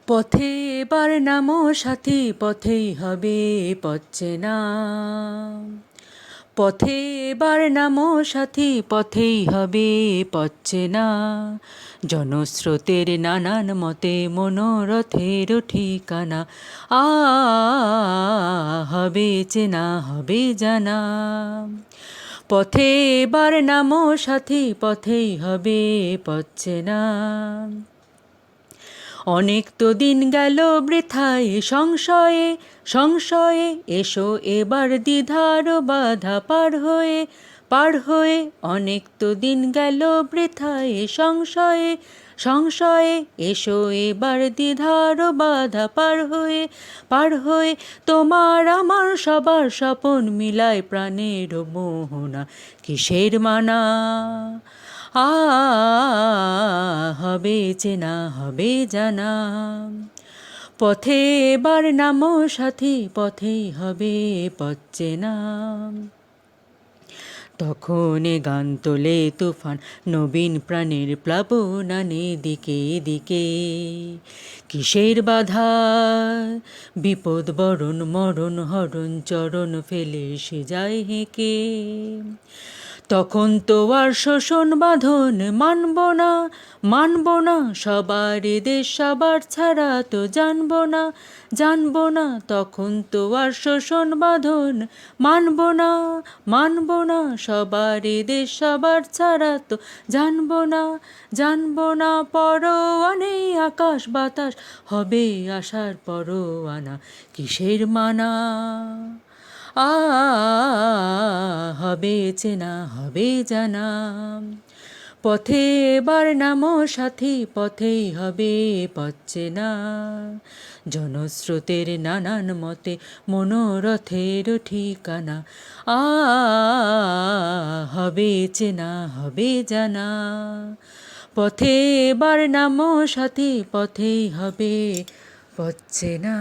পথে এবার নামো সাথী, পথেই হবে পথ চেনা। পথে এবার নামো সাথী, পথেই হবে পথ চেনা। জনস্রোতের নানান মতে মনোরথের ঠিকানা। হবে চেনা, হবে জানা। পথে এবার নামো সাথী, পথেই হবে পথ চেনা। অনেক তো দিন গেল বৃথায় সংশয়ে সংশয়ে, এসো এবার দ্বিধার বাধা পার হয়ে। অনেক তো দিন গেল বৃথায় সংশয়ে সংশয়ে, এসো এবার দ্বিধার বাধা পার হয়ে। তোমার আমার সবার স্বপন মিলায় প্রাণের মোহনা, কিসের মানা। হবে চেনা, হবে জানা। পথে এবার নামো সাথী, পথেই হবে পথ চেনা। তখন গান তোলে তুফান, নবীন প্রাণের প্লাবনানে দিকে দিকে। কিসের বাধা, বিপদ বরণ মরণ হরণ চরণ ফেলে সে যায় হেঁকে। তখন তো আর শোষণ বাঁধন মানব না, সবার দেশ সবার ছাড়া তো জানব না। তখন তো আর শোষণ বাঁধন মানব না, সবার দেশ সবার ছাড়া তো জানব না। পরোয়ানে আকাশ বাতাস হবে আশার পরোয়ানা, কিসের মানা। হবে চেনা, হবে জানা। পথে এবার নামো সাথী, পথেই হবে পথ চেনা। জনস্রোতের নানান মতে মনোরথের ঠিকানা। হবে চেনা, হবে জানা। পথে এবার নামো সাথী, পথেই হবে পথ চেনা।